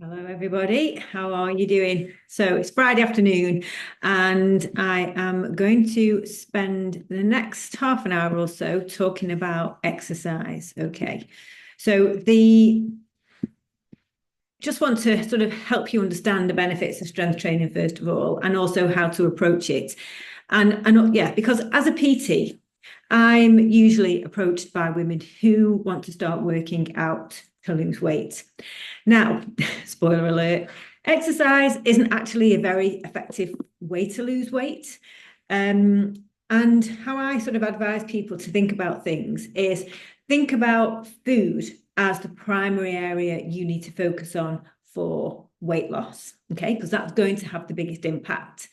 Hello, everybody. How are you doing? So it's Friday afternoon, and I am going to spend the next half an hour or so talking about exercise. Okay. So the just want to sort of help you understand the benefits of strength training, first of all, and also how to approach it. And yeah, because as a PT, I'm usually approached by women who want to start working out to lose weight. Now, spoiler alert, exercise isn't actually a very effective way to lose weight. And how I sort of advise people to think about things is think about food as the primary area you need to focus on for weight loss, okay? Because that's going to have the biggest impact.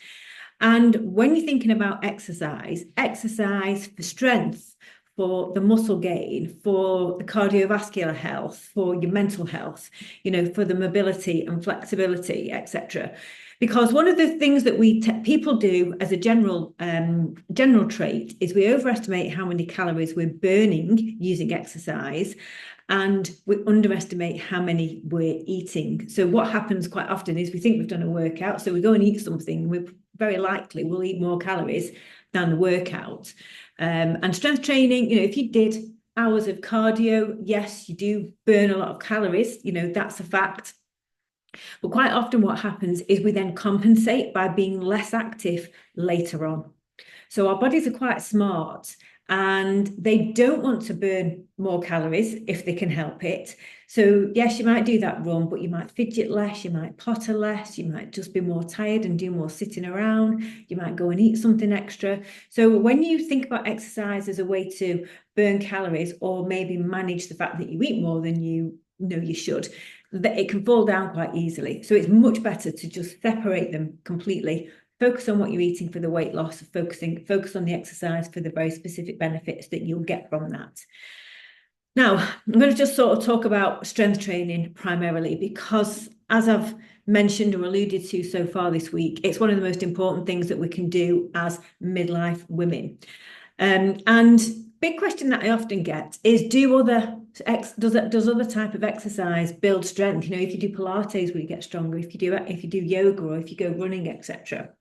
And when you're thinking about exercise, exercise for strength, for the muscle gain, for the cardiovascular health, for your mental health, for the mobility and flexibility, etc. Because one of the things that people do as a general trait is we overestimate how many calories we're burning using exercise, and we underestimate how many we're eating. So what happens quite often is we think we've done a workout, so we go and eat something, we very likely will eat more calories than the workout. And strength training, if you did hours of cardio, yes, you do burn a lot of calories, that's a fact. But quite often what happens is we then compensate by being less active later on. So our bodies are quite smart, and they don't want to burn more calories if they can help it. So yes, you might do that run, but you might fidget less, you might potter less, you might just be more tired and do more sitting around, you might go and eat something extra. So when you think about exercise as a way to burn calories, or maybe manage the fact that you eat more than you know you should, that it can fall down quite easily. So it's much better to just separate them completely. Focus on what you're eating for the weight loss, focus on the exercise for the very specific benefits that you'll get from that. Now, I'm going to just sort of talk about strength training primarily because, as I've mentioned or alluded to so far this week, it's one of the most important things that we can do as midlife women. And big question that I often get is, does other type of exercise build strength? If you do Pilates, will you get stronger? If you do yoga, or if you go running, etc.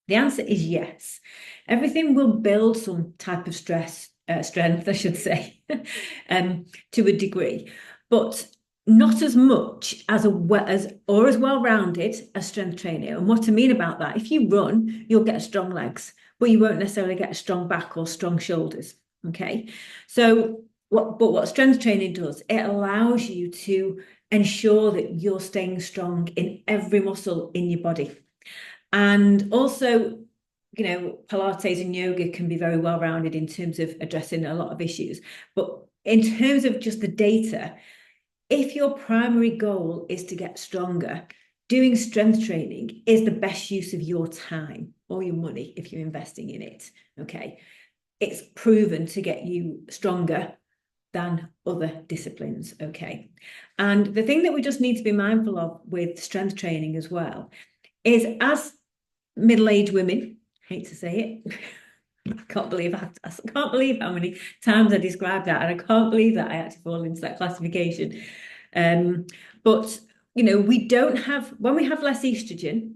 The answer is yes. Everything will build some type of strength, I should say, to a degree, but not as much as as well-rounded as strength training. And what I mean about that, if you run, you'll get strong legs, but you won't necessarily get a strong back or strong shoulders. Okay, so what strength training does, it allows you to ensure that you're staying strong in every muscle in your body. And also, Pilates and yoga can be very well rounded in terms of addressing a lot of issues. But in terms of just the data, if your primary goal is to get stronger, doing strength training is the best use of your time or your money if you're investing in it. Okay. It's proven to get you stronger than other disciplines. Okay. And the thing that we just need to be mindful of with strength training as well is, as middle-aged women, hate to say it, I can't believe how many times I described that, and I can't believe that I actually fall into that classification. But we don't have, when we have less estrogen.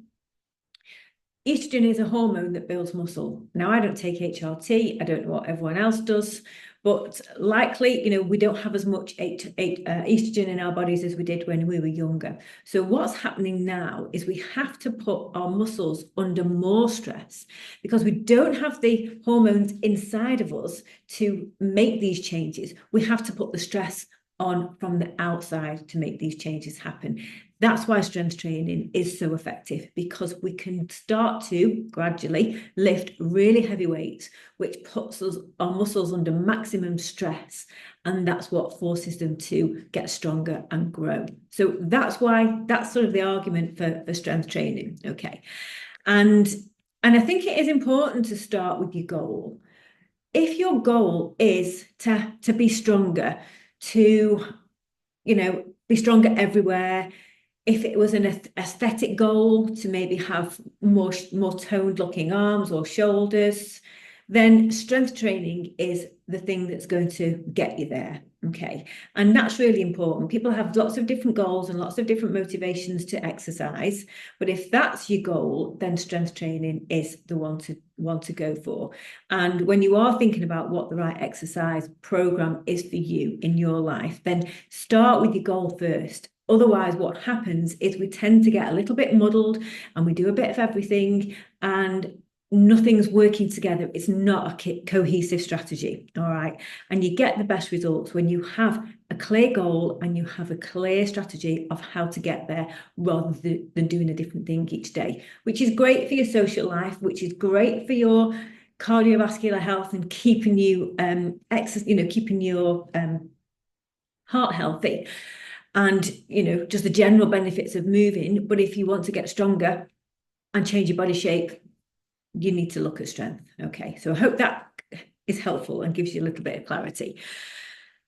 Estrogen is a hormone that builds muscle. Now, I don't take HRT. I don't know what everyone else does, but likely, we don't have as much estrogen in our bodies as we did when we were younger. So what's happening now is we have to put our muscles under more stress because we don't have the hormones inside of us to make these changes. We have to put the stress on from the outside to make these changes happen. That's why strength training is so effective, because we can start to gradually lift really heavy weights, which puts our muscles under maximum stress. And that's what forces them to get stronger and grow. So that's sort of the argument for strength training. Okay. And I think it is important to start with your goal. If your goal is to be stronger, to, be stronger everywhere, if it was an aesthetic goal to maybe have more toned looking arms or shoulders, then strength training is the thing that's going to get you there. Okay. And that's really important. People have lots of different goals and lots of different motivations to exercise. But if that's your goal, then strength training is the one to go for. And when you are thinking about what the right exercise program is for you in your life, then start with your goal first. Otherwise, what happens is we tend to get a little bit muddled and we do a bit of everything and nothing's working together. It's not a cohesive strategy. All right. And you get the best results when you have a clear goal and you have a clear strategy of how to get there rather than doing a different thing each day, which is great for your social life, which is great for your cardiovascular health and keeping you keeping your heart healthy and just the general benefits of moving. But if you want to get stronger and change your body shape, you need to look at strength. Okay, so I hope that is helpful and gives you a little bit of clarity.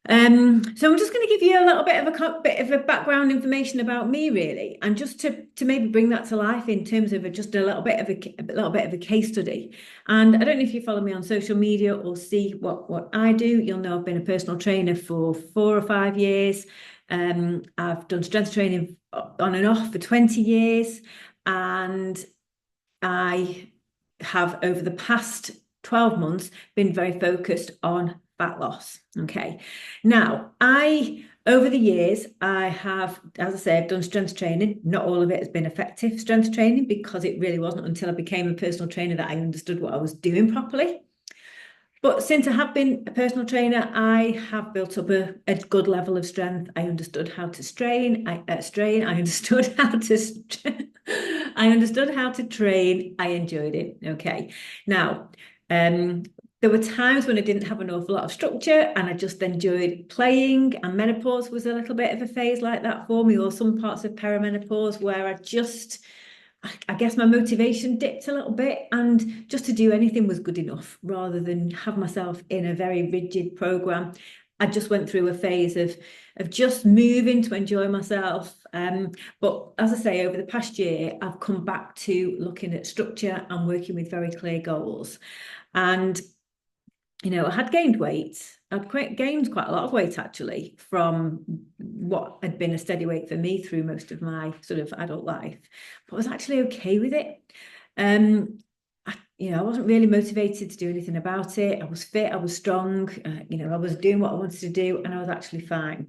So I'm just going to give you a little bit of a background information about me, really, and just to maybe bring that to life in terms of just a little bit of a case study. And I don't know if you follow me on social media or see what I do. You'll know I've been a personal trainer for 4 or 5 years. I've done strength training on and off for 20 years, and I have over the past 12 months been very focused on fat loss. Okay. Now, over the years, I have, as I say, I've done strength training. Not all of it has been effective strength training because it really wasn't until I became a personal trainer that I understood what I was doing properly. But since I have been a personal trainer, I have built up a good level of strength. I understood how to strain. I understood how to I understood how to train. I enjoyed it. Okay. Now, there were times when I didn't have an awful lot of structure and I just enjoyed playing, and menopause was a little bit of a phase like that for me, or some parts of perimenopause where I guess my motivation dipped a little bit, and just to do anything was good enough rather than have myself in a very rigid program. I just went through a phase of just moving to enjoy myself. But as I say, over the past year, I've come back to looking at structure and working with very clear goals. And I had gained weight. I'd gained quite a lot of weight, actually, from what had been a steady weight for me through most of my sort of adult life. But I was actually okay with it. I wasn't really motivated to do anything about it. I was fit, I was strong, I was doing what I wanted to do, and I was actually fine.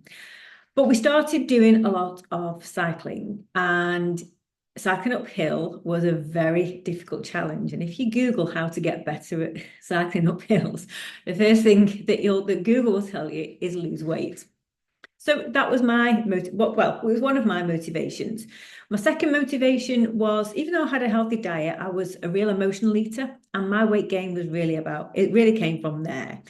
But we started doing a lot of cycling, and cycling uphill was a very difficult challenge. And if you Google how to get better at cycling up hills, the first thing that Google will tell you is lose weight. So that was it was one of my motivations. My second motivation was, even though I had a healthy diet, I was a real emotional eater, and my weight gain was it really came from there.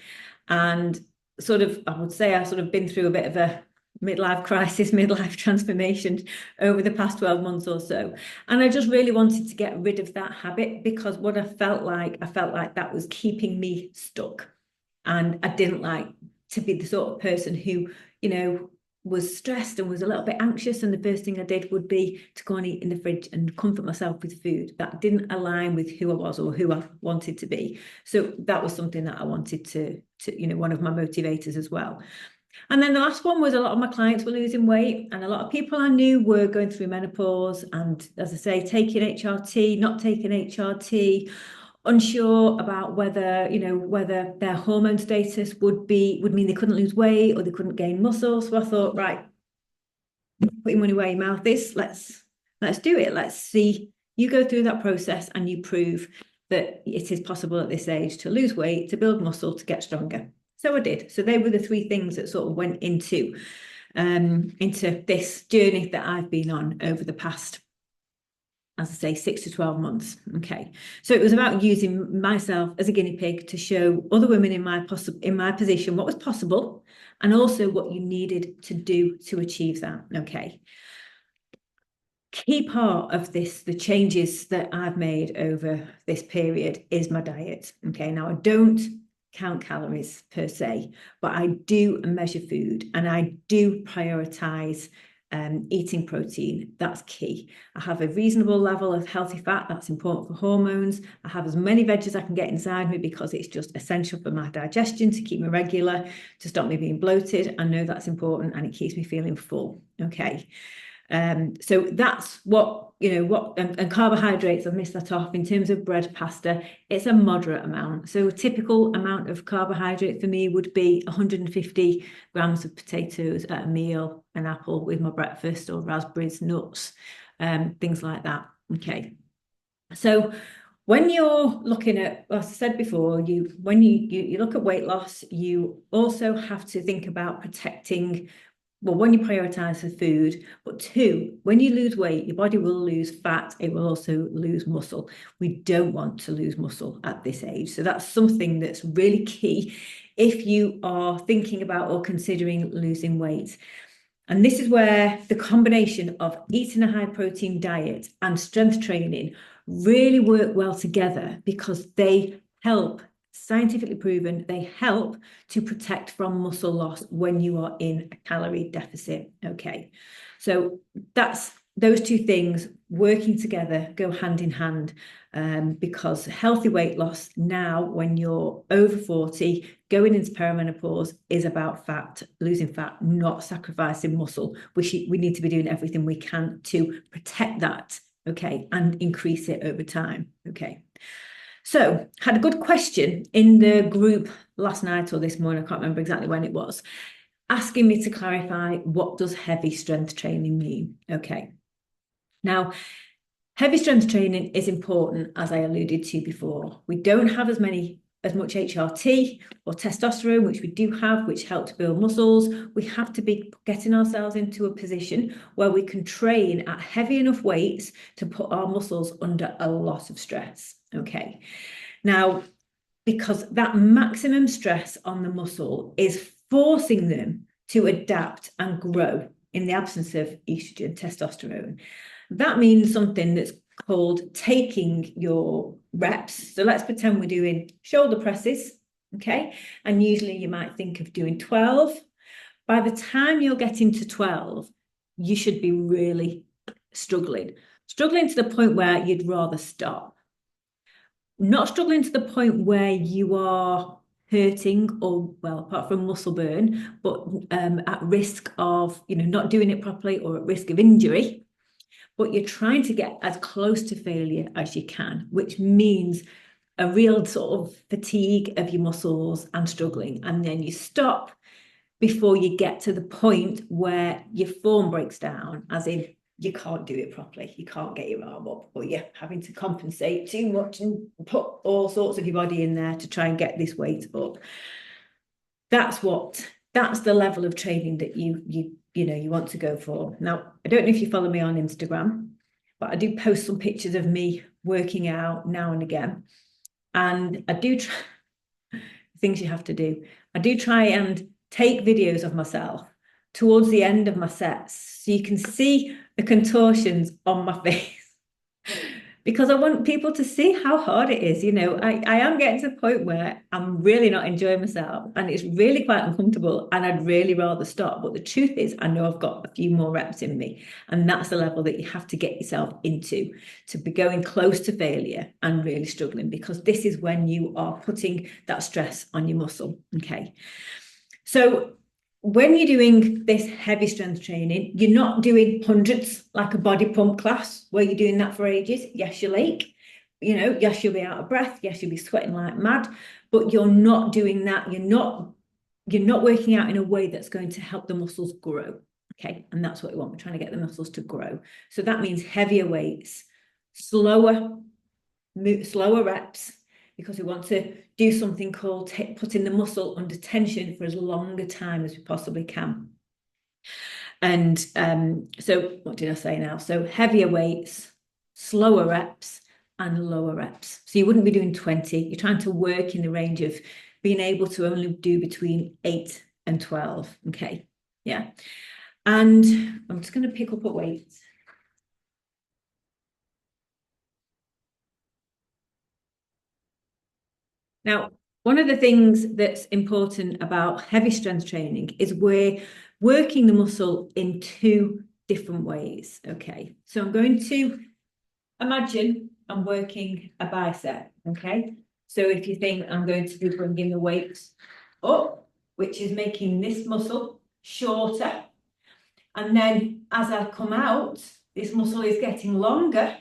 And I would say I been through a bit of a midlife crisis, midlife transformation over the past 12 months or so. And I just really wanted to get rid of that habit, because what I felt like that was keeping me stuck. And I didn't like to be the sort of person who, was stressed and was a little bit anxious. And the first thing I did would be to go and eat in the fridge and comfort myself with food. That didn't align with who I was or who I wanted to be. So that was something that I wanted to one of my motivators as well. And then the last one was, a lot of my clients were losing weight, and a lot of people I knew were going through menopause. And as I say, taking HRT, not taking HRT, unsure about whether their hormone status would mean they couldn't lose weight or they couldn't gain muscle. So I thought, right, put your money where your mouth is. Let's do it. Let's see you go through that process and you prove that it is possible at this age to lose weight, to build muscle, to get stronger. So I did. So they were the 3 things that sort of went into this journey that I've been on over the past, as I say, 6 to 12 months. Okay. So it was about using myself as a guinea pig to show other women in my position what was possible, and also what you needed to do to achieve that. Okay. Key part of this, the changes that I've made over this period, is my diet. Okay. Now, I don't count calories per se, but I do measure food, and I do prioritize eating protein. That's key. I have a reasonable level of healthy fat. That's important for hormones. I have as many veg as I can get inside me because it's just essential for my digestion to keep me regular, to stop me being bloated. I know that's important and it keeps me feeling full. Okay. So that's what, and carbohydrates, I've missed that off. In terms of bread, pasta, it's a moderate amount. So a typical amount of carbohydrate for me would be 150 grams of potatoes at a meal, an apple with my breakfast, or raspberries, nuts, things like that. Okay. So when you're looking at, as I said before, when you look at weight loss, you also have to think about protecting. Well, one, you prioritize the food, but two, when you lose weight, your body will lose fat. It will also lose muscle. We don't want to lose muscle at this age. So that's something that's really key if you are thinking about or considering losing weight. And this is where the combination of eating a high protein diet and strength training really work well together, because they help, scientifically proven, they help to protect from muscle loss when you are in a calorie deficit. Okay, so that's those two things working together go hand in hand, because healthy weight loss now, when you're over 40, going into perimenopause, is about fat, losing fat, not sacrificing muscle. We need to be doing everything we can to protect that, okay, and increase it over time. Okay. So, had a good question in the group last night or this morning, I can't remember exactly when it was, asking me to clarify, what does heavy strength training mean? Okay. Now, heavy strength training is important, as I alluded to before. We don't have as much HRT or testosterone, which we do have, which help to build muscles. We have to be getting ourselves into a position where we can train at heavy enough weights to put our muscles under a lot of stress. Okay. Now, because that maximum stress on the muscle is forcing them to adapt and grow in the absence of estrogen, testosterone. That means something that's called taking your reps. So let's pretend we're doing shoulder presses, okay? And usually you might think of doing 12. By the time you're getting to 12, you should be really struggling to the point where you'd rather stop. Not struggling to the point where you are hurting or, well, apart from muscle burn, but at risk of, not doing it properly or at risk of injury. But you're trying to get as close to failure as you can, which means a real sort of fatigue of your muscles and struggling. And then you stop before you get to the point where your form breaks down, as in you can't do it properly. You can't get your arm up, or you're having to compensate too much and put all sorts of your body in there to try and get this weight up. That's the level of training that you want to go for. Now, I don't know if you follow me on Instagram, but I do post some pictures of me working out now and again. And I do try things you have to do. I do try and take videos of myself towards the end of my sets, so you can see the contortions on my face. Because I want people to see how hard it is. I am getting to the point where I'm really not enjoying myself and it's really quite uncomfortable and I'd really rather stop. But the truth is, I know I've got a few more reps in me, and that's the level that you have to get yourself into, to be going close to failure and really struggling, because this is when you are putting that stress on your muscle. Okay. So when you're doing this heavy strength training, you're not doing hundreds like a body pump class where you're doing that for ages. Yes, you'll ache, yes, you'll be out of breath. Yes, you'll be sweating like mad, but you're not doing that. You're not working out in a way that's going to help the muscles grow. Okay. And that's what we want. We're trying to get the muscles to grow. So that means heavier weights, slower reps, because we want to do something called putting the muscle under tension for as long a time as we possibly can. And so what did I say now? So heavier weights, slower reps, and lower reps. So you wouldn't be doing 20. You're trying to work in the range of being able to only do between 8 and 12. Okay. Yeah. And I'm just going to pick up a weight. Now, one of the things that's important about heavy strength training is we're working the muscle in two different ways. Okay, so I'm going to imagine I'm working a bicep. Okay, so if you think I'm going to be bringing the weight up, which is making this muscle shorter, and then as I come out, this muscle is getting longer.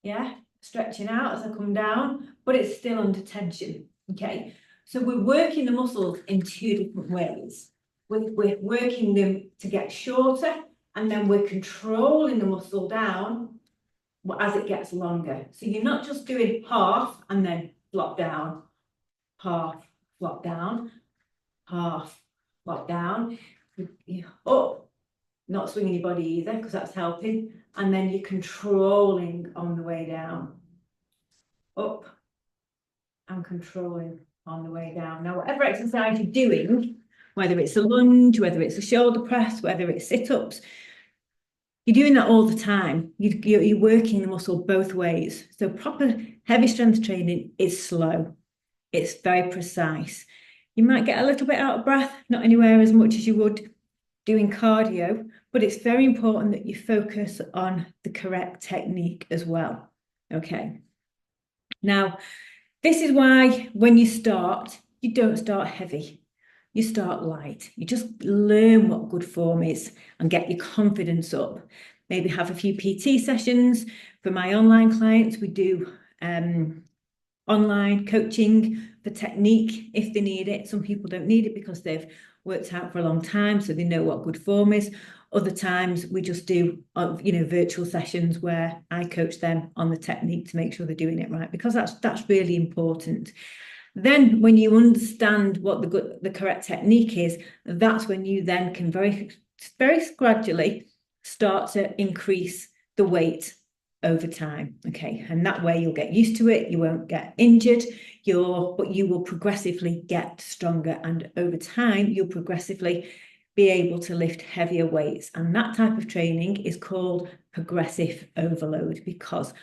Yeah, stretching out as I come down, but it's still under tension. Okay, so we're working the muscles in two different ways. We're working them to get shorter, and then we're controlling the muscle down as it gets longer. So you're not just doing half and then flop down, half, flop down, half, flop down, up, not swinging your body either, because that's helping. And then you're controlling on the way down, up, and controlling on the way down. Now, whatever exercise you're doing, whether it's a lunge, whether it's a shoulder press, whether it's sit-ups, you're doing that all the time. You're working the muscle both ways. So proper heavy strength training is slow. It's very precise. You might get a little bit out of breath, not anywhere as much as you would doing cardio, but it's very important that you focus on the correct technique as well. Okay. Now, this is why when you start, you don't start heavy. You start light. You just learn what good form is and get your confidence up. Maybe have a few PT sessions. For my online clients, we do online coaching for technique if they need it. Some people don't need it because they've worked out for a long time, so they know what good form is. Other times we just do, virtual sessions where I coach them on the technique to make sure they're doing it right, because that's really important. Then when you understand what the correct technique is, that's when you then can very, very gradually start to increase the weight over time. Okay, and that way you'll get used to it, you won't get injured, but you will progressively get stronger, and over time you'll progressively be able to lift heavier weights. And that type of training is called progressive overload, because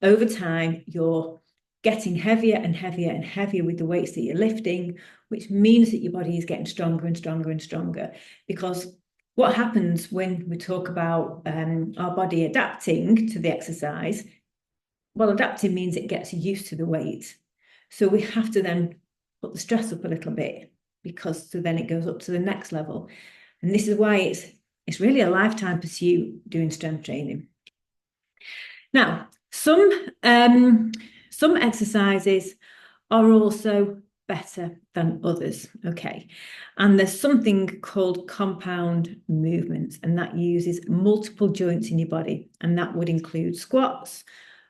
over time you're getting heavier and heavier and heavier with the weights that you're lifting, which means that your body is getting stronger and stronger and stronger. Because what happens when we talk about our body adapting to the exercise? Well, adapting means it gets used to the weight. So we have to then put the stress up a little bit, because so then it goes up to the next level. And this is why it's really a lifetime pursuit doing strength training. Now, some exercises are also better than others, okay? And there's something called compound movements, and that uses multiple joints in your body, and that would include squats,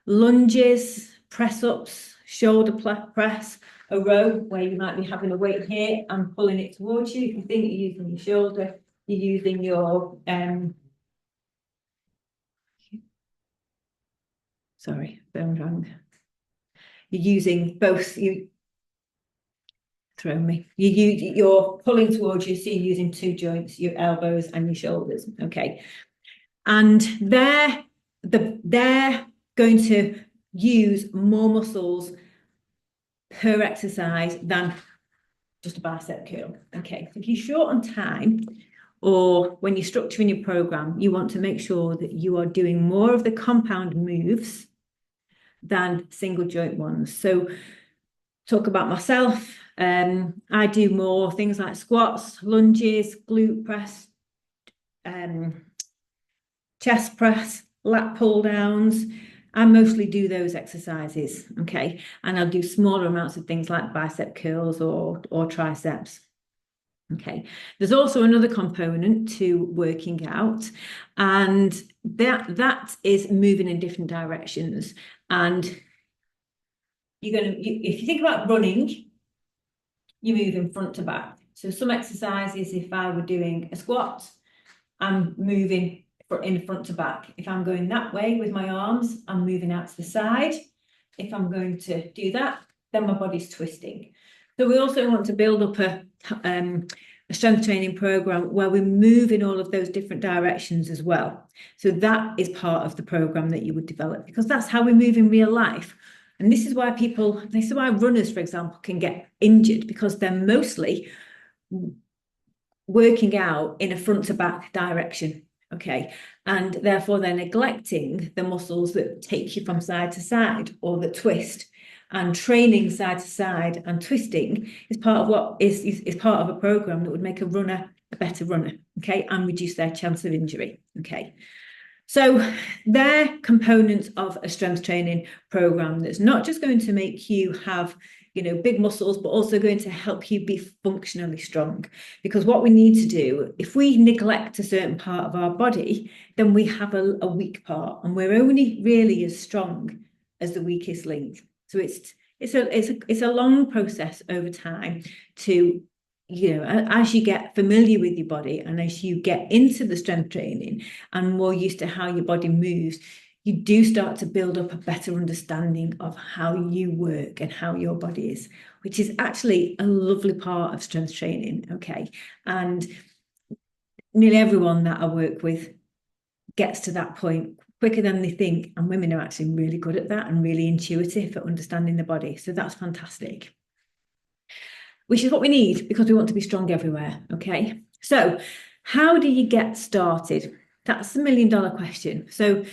lunges, press-ups, shoulder press, a row where you might be having a weight here and pulling it towards you. If you think you're using your shoulder, you're using your sorry, bone wrong. You're using both. You're pulling towards you, so you're using two joints, your elbows and your shoulders. Okay, and they're going to use more muscles per exercise than just a bicep curl. Okay, so if you're short on time, or when you're structuring your program, you want to make sure that you are doing more of the compound moves than single joint ones. So talk about myself. I do more things like squats, lunges, glute press, chest press, lat pull downs. I mostly do those exercises, okay? And I'll do smaller amounts of things like bicep curls or triceps. Okay, there's also another component to working out, and that is moving in different directions. And if you think about running, you move in front to back. So some exercises, if I were doing a squat, I'm moving in front to back. If I'm going that way with my arms, I'm moving out to the side. If I'm going to do that, then my body's twisting. So we also want to build up a strength training program where we move in all of those different directions as well. So that is part of the program that you would develop, because that's how we move in real life. And this is why runners, for example, can get injured, because they're mostly working out in a front to back direction. Okay, and therefore they're neglecting the muscles that take you from side to side or that twist. And training side to side and twisting is part of what is part of a program that would make a runner a better runner, okay, and reduce their chance of injury. Okay, so they're components of a strength training program that's not just going to make you have, you know, big muscles, but also going to help you be functionally strong. Because what we need to do, if we neglect a certain part of our body, then we have a weak part, and we're only really as strong as the weakest link. So it's a long process over time to, you know, as you get familiar with your body and as you get into the strength training and more used to how your body moves, you do start to build up a better understanding of how you work and how your body is, which is actually a lovely part of strength training. Okay. And nearly everyone that I work with gets to that point quicker than they think. And women are actually really good at that and really intuitive at understanding the body. So that's fantastic, which is what we need because we want to be strong everywhere. Okay. So how do you get started? That's the $1,000,000 question. So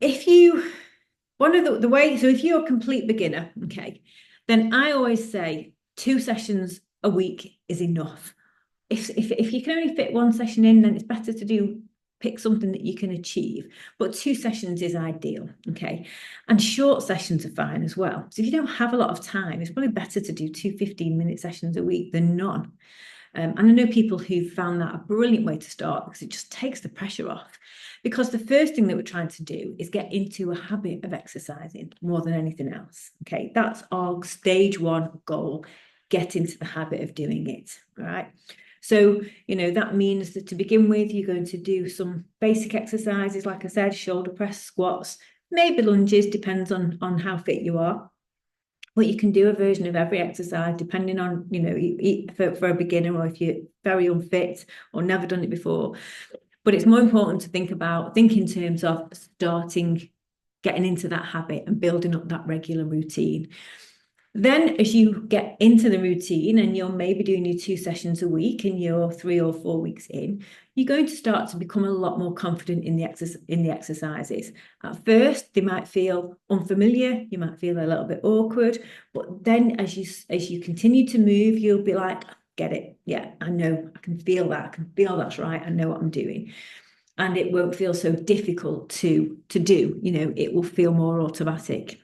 if you, one of the way, so if you're a complete beginner, okay, then I always say 2 sessions a week is enough. If you can only fit 1 session in, then it's better to pick something that you can achieve. But 2 sessions is ideal, okay? And short sessions are fine as well. So if you don't have a lot of time, it's probably better to do 2 15-minute sessions a week than none. And I know people who've found that a brilliant way to start because it just takes the pressure off. Because the first thing that we're trying to do is get into a habit of exercising more than anything else. Okay, that's our stage 1 goal, get into the habit of doing it, right? So, you know, that means that to begin with, you're going to do some basic exercises, like I said, shoulder press, squats, maybe lunges, depends on how fit you are. But you can do a version of every exercise depending on, you know, for a beginner or if you're very unfit or never done it before. But it's more important to think in terms of getting into that habit and building up that regular routine. Then as you get into the routine and you're maybe doing your 2 sessions a week and you're 3 or 4 weeks in, you're going to start to become a lot more confident in the exercises. At first, they might feel unfamiliar, you might feel a little bit awkward, but then as you continue to move, you'll be like, get it. Yeah, I know, I can feel that. I can feel that's right. I know what I'm doing. And it won't feel so difficult to do, you know, it will feel more automatic.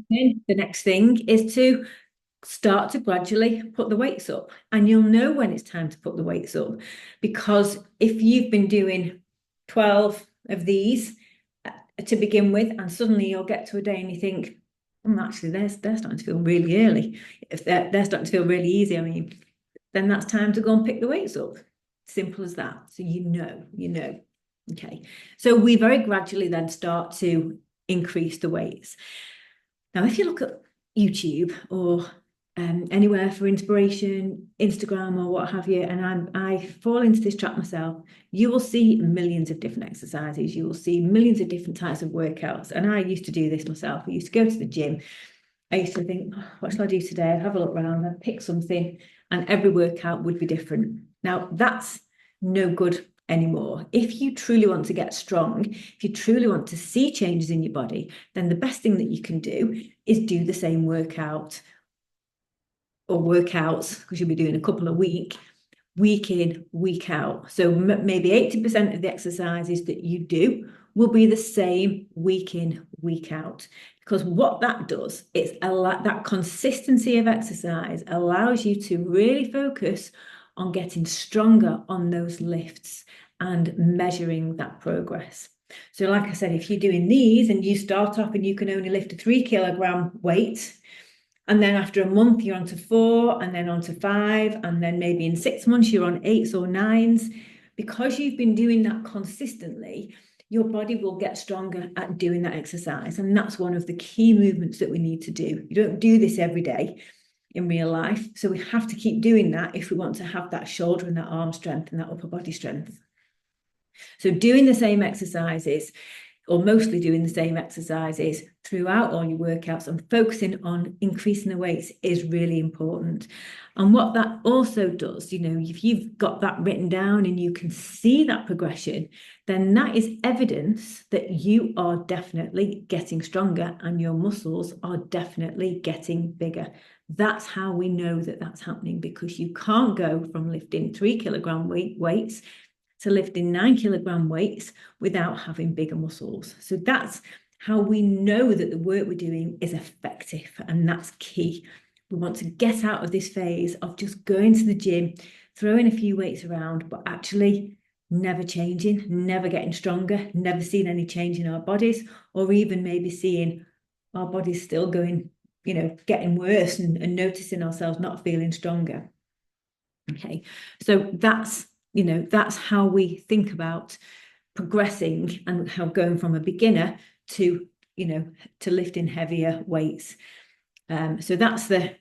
Then the next thing is to start to gradually put the weights up, and you'll know when it's time to put the weights up, because if you've been doing 12 of these to begin with and suddenly you'll get to a day and you think, actually they're starting to feel really early, if they're starting to feel really easy, I mean, then that's time to go and pick the weights up. Simple as that. So you know. Okay, so we very gradually then start to increase the weights. Now, if you look at YouTube or anywhere for inspiration, Instagram or what have you, and I fall into this trap myself, you will see millions of different exercises. You will see millions of different types of workouts. And I used to do this myself. I used to go to the gym. I used to think, what shall I do today? I'd have a look around, I'd pick something, and every workout would be different. Now, that's no good anymore. If you truly want to get strong, if you truly want to see changes in your body, then the best thing that you can do is do the same workout or workouts, because you'll be doing a couple a week in, week out. So maybe 80% of the exercises that you do will be the same week in, week out. Because what that does is that consistency of exercise allows you to really focus on getting stronger on those lifts and measuring that progress. So like I said, if you're doing these and you start off and you can only lift a 3-kilogram weight, and then after a month you're on to 4, and then on to 5, and then maybe in 6 months you're on 8s or 9s, because you've been doing that consistently, your body will get stronger at doing that exercise. And that's one of the key movements that we need to do. You don't do this every day in real life. So we have to keep doing that if we want to have that shoulder and that arm strength and that upper body strength. So doing the same exercises or mostly doing the same exercises throughout all your workouts, and focusing on increasing the weights is really important. And what that also does, if you've got that written down and you can see that progression, then that is evidence that you are definitely getting stronger and your muscles are definitely getting bigger. That's how we know that that's happening, because you can't go from lifting 3 kilogram weights to lifting 9 kilogram weights without having bigger muscles. So that's how we know that the work we're doing is effective, and that's key. We want to get out of this phase of just going to the gym, throwing a few weights around, but actually never changing, never getting stronger, never seeing any change in our bodies, or even maybe seeing our bodies still going, getting worse, and noticing ourselves not feeling stronger. Okay, so that's how we think about progressing and how going from a beginner to lifting heavier weights. So that's the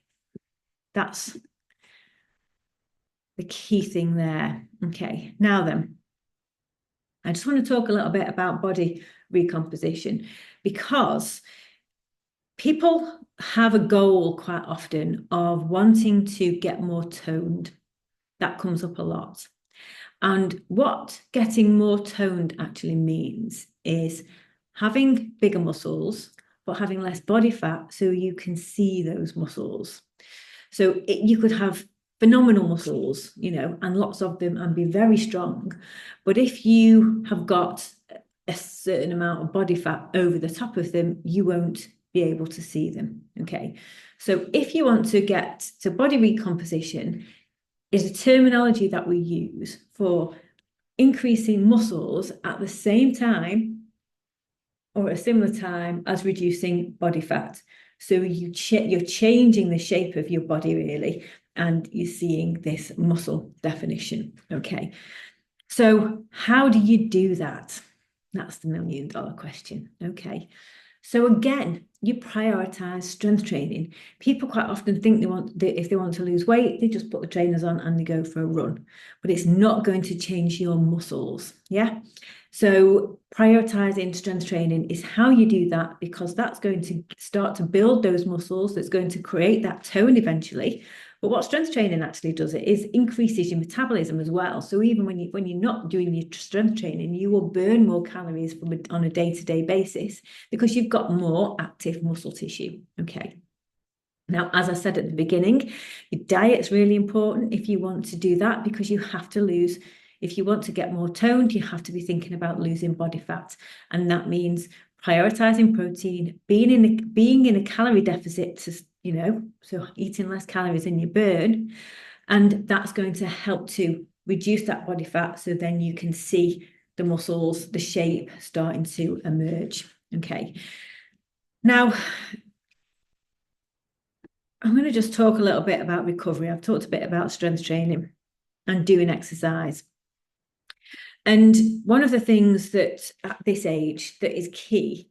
key thing there. Okay, now then, I just want to talk a little bit about body recomposition, because people have a goal quite often of wanting to get more toned. That comes up a lot. And what getting more toned actually means is having bigger muscles, but having less body fat so you can see those muscles. So you could have phenomenal muscles, and lots of them, and be very strong. But if you have got a certain amount of body fat over the top of them, you won't be able to see them. Okay. So if you want to get to body recomposition, is a terminology that we use for increasing muscles at the same time or at a similar time as reducing body fat. So you're changing the shape of your body, really, and you're seeing this muscle definition. Okay. So how do you do that? That's the $1 million question. Okay. So again, you prioritize strength training. People quite often think if they want to lose weight, they just put the trainers on and they go for a run, but it's not going to change your muscles. Yeah. So prioritizing strength training is how you do that, because that's going to start to build those muscles. That's going to create that tone eventually. But what strength training actually does is increases your metabolism as well. So even when you're not doing your strength training, you will burn more calories on a day-to-day basis, because you've got more active muscle tissue. Okay. Now, as I said at the beginning, your diet's really important if you want to do that, because you have to lose. If you want to get more toned, you have to be thinking about losing body fat, and that means prioritizing protein, being in a calorie deficit to so eating less calories than you burn, and that's going to help to reduce that body fat, so then you can see the muscles, the shape starting to emerge. Okay. Now, I'm going to just talk a little bit about recovery. I've talked a bit about strength training and doing exercise. And one of the things that at this age that is key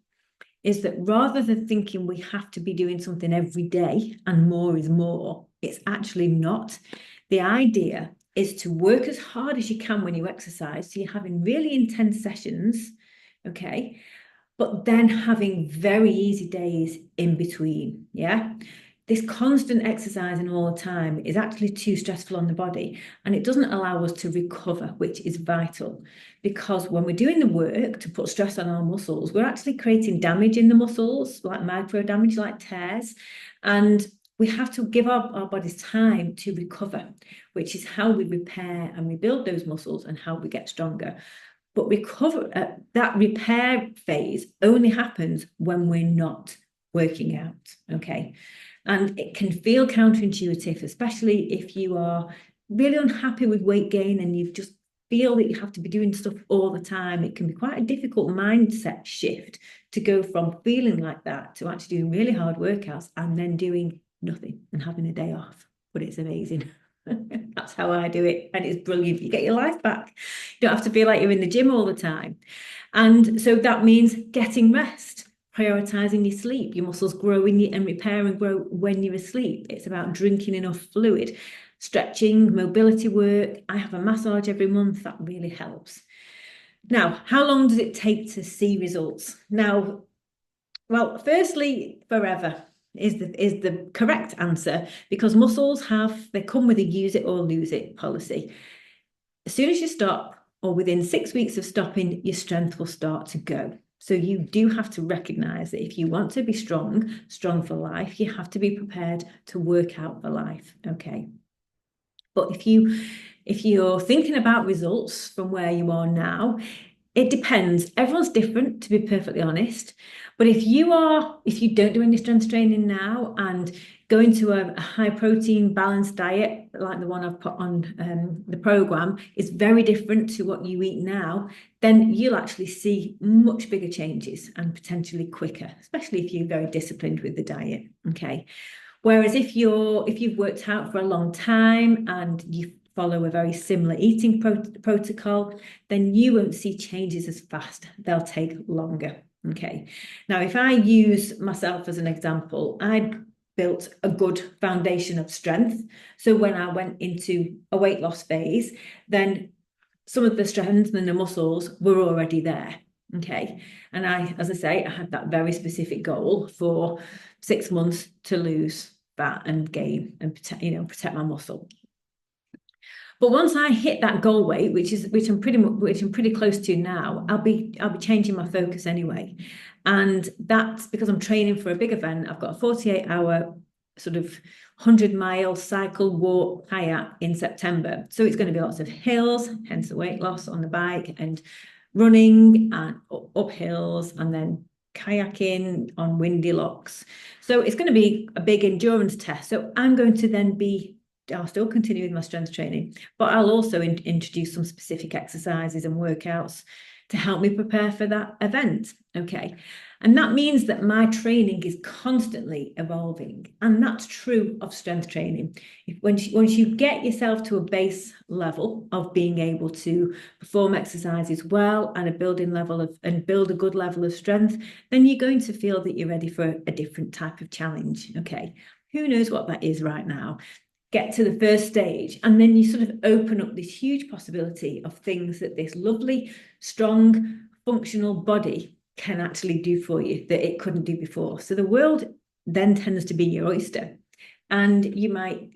is that rather than thinking we have to be doing something every day and more is more, it's actually not. The idea is to work as hard as you can when you exercise. So you're having really intense sessions, okay, but then having very easy days in between, yeah? This constant exercising all the time is actually too stressful on the body, and it doesn't allow us to recover, which is vital, because when we're doing the work to put stress on our muscles, we're actually creating damage in the muscles, like micro damage, like tears, and we have to give our bodies time to recover, which is how we repair and rebuild those muscles and how we get stronger. But that repair phase only happens when we're not working out, okay? And it can feel counterintuitive, especially if you are really unhappy with weight gain and you just feel that you have to be doing stuff all the time. It can be quite a difficult mindset shift to go from feeling like that to actually doing really hard workouts and then doing nothing and having a day off. But it's amazing. That's how I do it. And it's brilliant. You get your life back. You don't have to feel like you're in the gym all the time. And so that means getting rest. Prioritizing your sleep. Your muscles grow and repair and grow when you're asleep. It's about drinking enough fluid, stretching, mobility work. I have a massage every month. That really helps. Now, how long does it take to see results? Now, well, firstly, forever is the correct answer, because muscles they come with a use it or lose it policy. As soon as you stop, or within 6 weeks of stopping, your strength will start to go. So you do have to recognize that if you want to be strong for life, you have to be prepared to work out for life. Okay. But if you're thinking about results from where you are now, it depends. Everyone's different, to be perfectly honest. But if you don't do any strength training now and go into a high protein balanced diet like the one I've put on the program is very different to what you eat now, then you'll actually see much bigger changes and potentially quicker, especially if you're very disciplined with the diet. Okay. Whereas if you've worked out for a long time and you follow a very similar eating protocol, then you won't see changes as fast. They'll take longer. Okay. Now, if I use myself as an example, I built a good foundation of strength. So when I went into a weight loss phase, then some of the strength and the muscles were already there. Okay. And as I say, I had that very specific goal for 6 months to lose fat and gain and protect my muscle. But once I hit that goal weight, which I'm pretty close to now, I'll be changing my focus anyway. And that's because I'm training for a big event. I've got a 48-hour sort of 100-mile cycle, walk, kayak in September. So it's going to be lots of hills, hence the weight loss on the bike, and running and up hills, and then kayaking on windy locks. So it's going to be a big endurance test. So I'm going to I'll still continue with my strength training, but I'll also introduce some specific exercises and workouts to help me prepare for that event. Okay. And that means that my training is constantly evolving. And that's true of strength training. Once you get yourself to a base level of being able to perform exercises well and build a good level of strength, then you're going to feel that you're ready for a different type of challenge. Okay. Who knows what that is right now? Get to the first stage, and then you sort of open up this huge possibility of things that this lovely, strong, functional body can actually do for you that it couldn't do before. So the world then tends to be your oyster. And you might,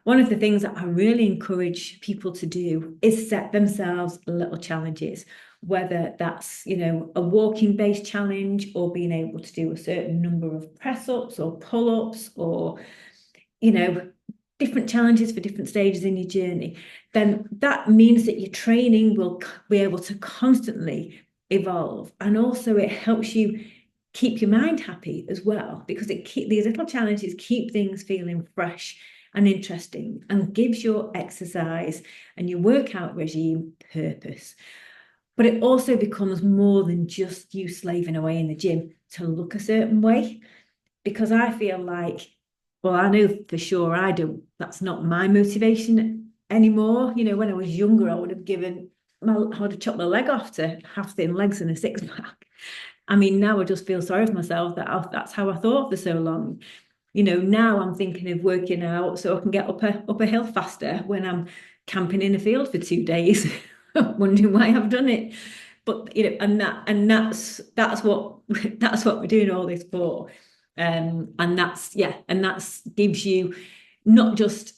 one of the things that I really encourage people to do is set themselves little challenges, whether that's, a walking based challenge, or being able to do a certain number of press ups or pull ups, or, different challenges for different stages in your journey. Then that means that your training will be able to constantly evolve. And also it helps you keep your mind happy as well, because these little challenges keep things feeling fresh and interesting, and gives your exercise and your workout regime purpose. But it also becomes more than just you slaving away in the gym to look a certain way, because I feel like, well, I know for sure that's not my motivation anymore. When I was younger, I would have chopped my leg off to have thin legs and a six pack. I mean, now I just feel sorry for myself that that's how I thought for so long. Now I'm thinking of working out so I can get up a hill faster when I'm camping in a field for 2 days, wondering why I've done it. But that's what we're doing all this for. And that gives you not just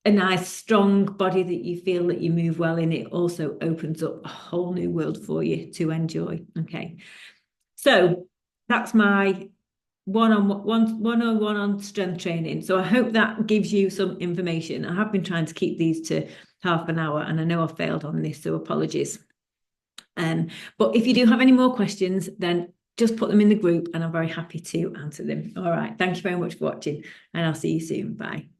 a nice strong body that you feel that you move well in, it also opens up a whole new world for you to enjoy. Okay, so that's my one-on-one on strength training. So I hope that gives you some information. I have been trying to keep these to half an hour, and I know I've failed on this, so apologies. But if you do have any more questions, then just put them in the group and I'm very happy to answer them. All right. Thank you very much for watching, and I'll see you soon. Bye.